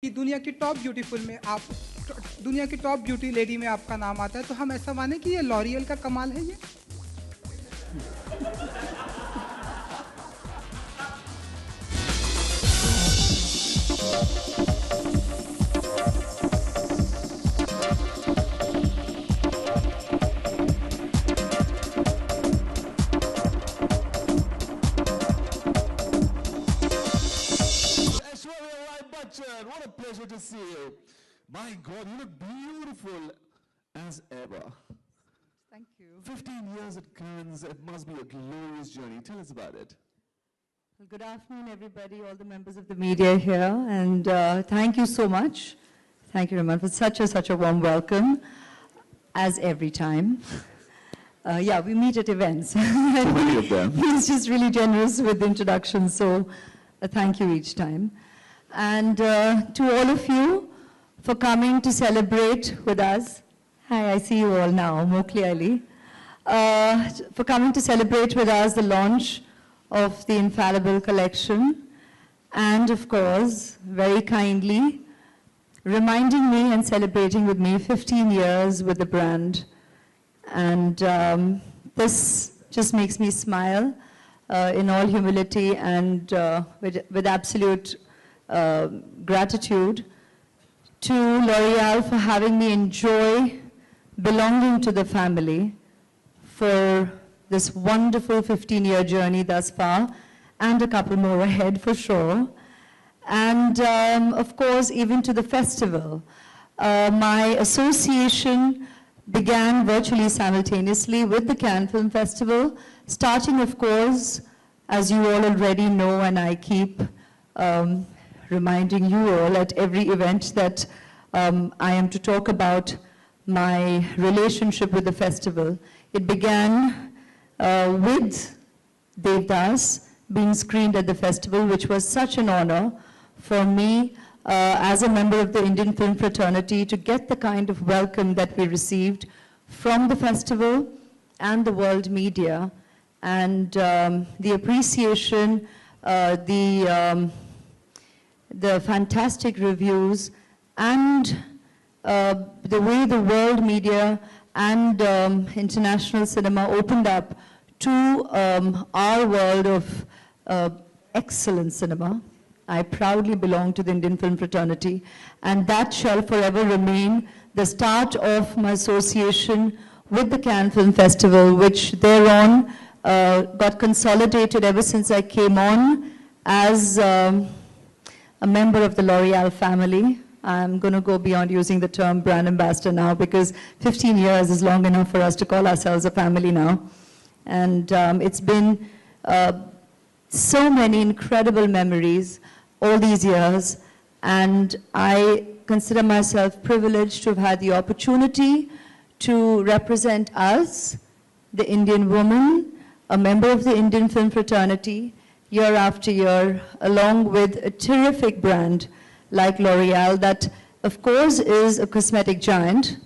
कि दुनिया की टॉप ब्यूटीफुल में आप दुनिया की टॉप ब्यूटी लेडी में आपका नाम आता है, तो हम ऐसा माने कि ये लॉरियल का कमाल है ये? What a pleasure to see you. My God, you look beautiful as ever. Thank you. 15 years at Cannes, it must be a glorious journey. Tell us about it. Well, good afternoon, everybody, all the members of the media here, and thank you so much. Thank you, Raman, for such a warm welcome, as every time. Yeah, we meet at events. So many of them. He's just really generous with introductions, so thank you each time. And to all of you for coming to celebrate with us. Hi, I see you all now, more clearly. For coming to celebrate with us the launch of the Infallible collection. And of course, very kindly, reminding me and celebrating with me 15 years with the brand. And this just makes me smile in all humility and with absolute gratitude to L'Oreal for having me enjoy belonging to the family for this wonderful 15-year journey thus far, and a couple more ahead for sure. And of course, even to the festival. My association began virtually simultaneously with the Cannes Film Festival, starting, of course, as you all already know, and I keep reminding you all at every event that I am to talk about my relationship with the festival. It began with Devdas being screened at the festival, which was such an honor for me as a member of the Indian film fraternity to get the kind of welcome that we received from the festival and the world media, and the appreciation, the fantastic reviews, and the way the world media and international cinema opened up to our world of excellent cinema. I proudly belong to the Indian film fraternity, and that shall forever remain the start of my association with the Cannes Film Festival, which thereon got consolidated ever since I came on as a member of the L'Oreal family. I'm going to go beyond using the term brand ambassador now, because 15 years is long enough for us to call ourselves a family now. And it's been so many incredible memories all these years, and I consider myself privileged to have had the opportunity to represent us, the Indian woman, a member of the Indian film fraternity, year after year, along with a terrific brand like L'Oreal that, of course, is a cosmetic giant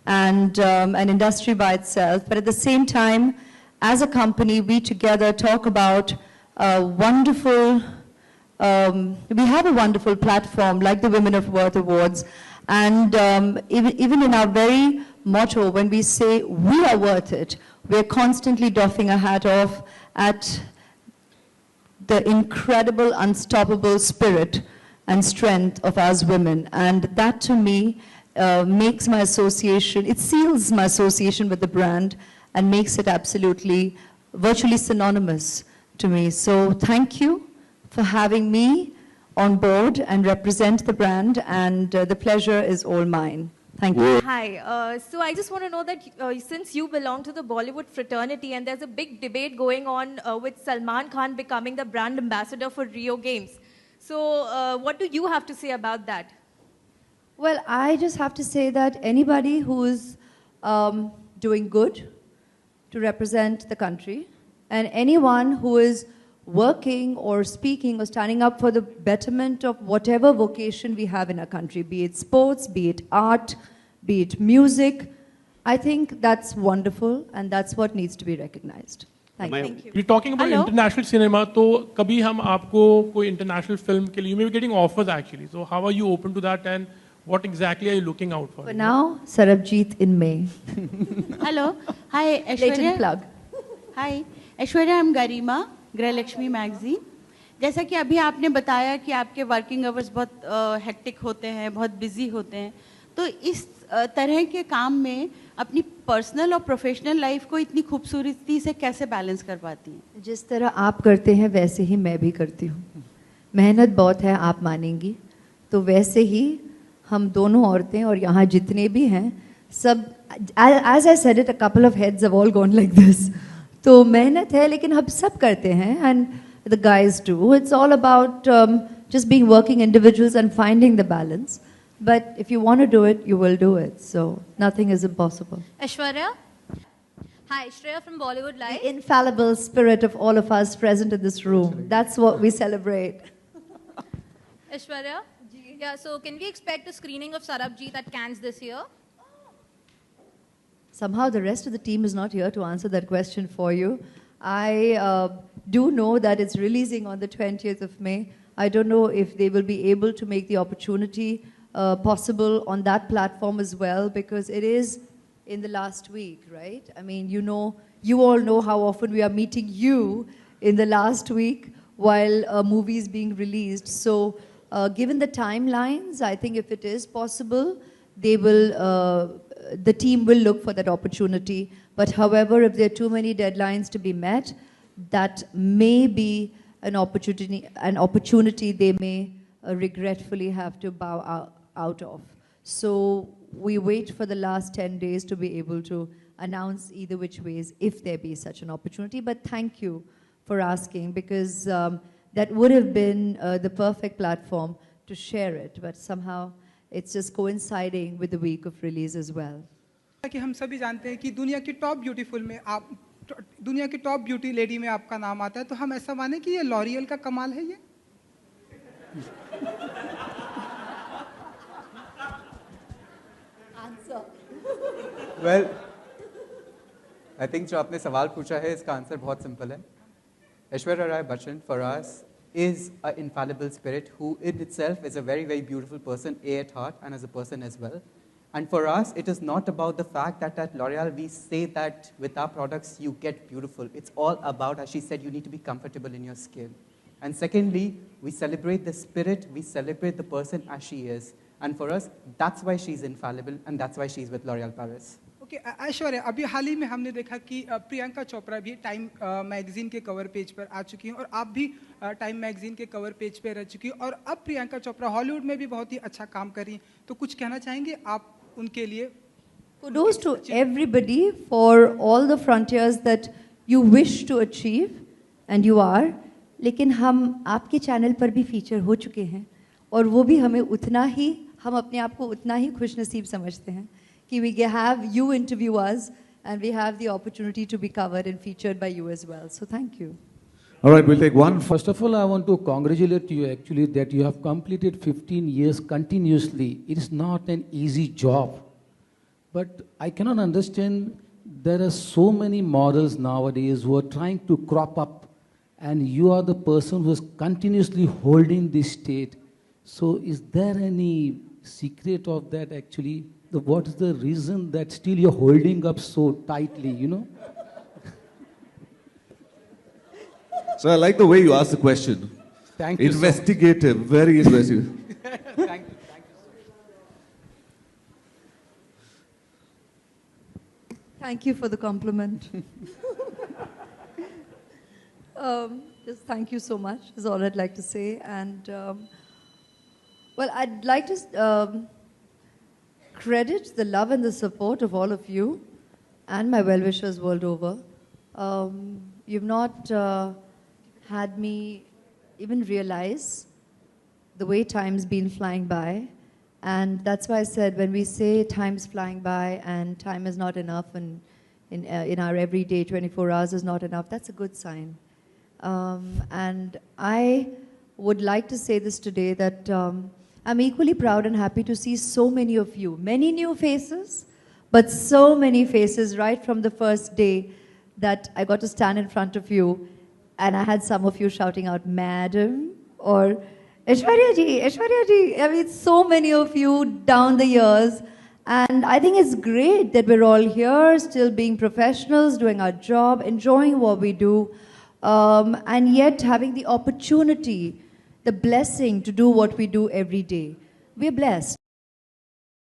and an industry by itself. But at the same time, as a company, we together talk about wonderful, we have a wonderful platform like the Women of Worth Awards. And even in our very motto, when we say we are worth it, we're constantly doffing our hat off at the incredible, unstoppable spirit and strength of us women. And that, to me, makes my association, it seals my association with the brand and makes it absolutely, virtually synonymous to me. So thank you for having me on board and represent the brand, and the pleasure is all mine. Thank you. Hi, so I just want to know that since you belong to the Bollywood fraternity and there's a big debate going on with Salman Khan becoming the brand ambassador for Rio Games. So what do you have to say about that? Well, I just have to say that anybody who is doing good to represent the country, and anyone who is working or speaking or standing up for the betterment of whatever vocation we have in our country, be it sports, be it art, be it music, I think that's wonderful, and that's what needs to be recognized. Thank Am I- you. Thank you. We're talking about Hello. international cinema, तो कभी हम आपको कोई international film के लिए, you may be getting offers actually. So how are you open to that and what exactly are you looking out for? For now, Sarabjit in May. Hello. Hi, Blatant Aishwarya. plug. Hi, Aishwarya, I'm Garima, Grahalakshmi Magazine. जैसा कि अभी आपने बताया कि आपके working hours बहुत hectic होते हैं, बहुत बिजी होते हैं, तो इस तरह के काम में अपनी पर्सनल और प्रोफेशनल लाइफ को इतनी खूबसूरती से कैसे बैलेंस कर पाती हैं? जिस तरह आप करते हैं वैसे ही मैं भी करती हूँ. मेहनत बहुत है, आप मानेंगी. तो वैसे ही हम दोनों औरतें और यहाँ जितने भी हैं सब, as I said it, a couple of heads have all gone like this. तो मेहनत है लेकिन हम सब करते हैं, and the guys do. It's all about just being working individuals and finding the balance. But if you want to do it, you will do it. So nothing is impossible. Aishwarya. Hi, Shreya from Bollywood Live. The infallible spirit of all of us present in this room. That's what we celebrate. Aishwarya. Yeah, so can we expect a screening of Sarabjit at Cannes this year? Somehow the rest of the team is not here to answer that question for you. I do know that it's releasing on the 20th of May. I don't know if they will be able to make the opportunity possible on that platform as well, because it is in the last week, right? I mean, you all know how often we are meeting you in the last week while a movie is being released. So given the timelines, I think if it is possible, they will, the team will look for that opportunity. But however, if there are too many deadlines to be met, that may be an opportunity they may regretfully have to bow out of. So we wait for the last 10 days to be able to announce either which ways if there be such an opportunity. But thank you for asking, because that would have been the perfect platform to share it. But somehow it's just coinciding with the week of release as well. कि हम सभी जानते हैं कि दुनिया की top beautiful में आप, दुनिया की टॉप ब्यूटी लेडी में आपका नाम आता है, तो हम ऐसा माने कि ये लॉरियल का कमाल है ये? Well, I think जो आपने सवाल पूछा है इसका आंसर बहुत सिंपल है. Aishwarya Rai Bachchan for us is an infallible spirit who in itself is a very, very beautiful person, A at heart and as a person as well. And for us, it is not about the fact that at L'Oreal we say that with our products you get beautiful. It's all about, as she said, you need to be comfortable in your skin. And secondly, we celebrate the spirit, we celebrate the person as she is. And for us, that's why she's infallible and that's why she's with L'Oreal Paris. Okay Aishwarya, अभी हाल ही में हमने देखा कि प्रियंका चोपड़ा भी time magazine के cover page पर आ चुकी हैं और आप भी टाइम मैगजीन के कवर पेज पर रह चुकी हैं, और अब प्रियंका चोपड़ा हॉलीवुड में भी बहुत ही अच्छा काम कर रही हैं, तो कुछ कहना चाहेंगे आप उनके लिए? Kudos to everybody for all the frontiers that you wish to achieve, and you are. लेकिन हम आपके चैनल पर भी फीचर हो चुके हैं और वो भी हमें उतना ही, हम अपने आप को उतना ही खुशनसीब समझते हैं कि we have you interview us and we have the opportunity to be covered and featured by you as well. So thank you. All right, we'll take one. First of all, I want to congratulate you actually that you have completed 15 years continuously. It is not an easy job. But I cannot understand, there are so many models nowadays who are trying to crop up, and you are the person who is continuously holding this state. So is there any secret of that actually? What is the reason that still you're holding up so tightly, you know? So I like the way you asked the question. Thank you. Investigative, very investigative. Thank you. Thank you for the compliment. Just thank you so much is all I'd like to say. And well, I'd like to credit the love and the support of all of you and my well-wishers world over. You've not had me even realize the way time's been flying by. And that's why I said when we say time's flying by and time is not enough and in our everyday 24 hours is not enough, that's a good sign. And I would like to say this today that I'm equally proud and happy to see so many of you, many new faces, but so many faces right from the first day that I got to stand in front of you and I had some of you shouting out, Madam, or Aishwarya ji. I mean, so many of you down the years. And I think it's great that we're all here, still being professionals, doing our job, enjoying what we do, and yet having the opportunity, the blessing to do what we do every day. We're blessed.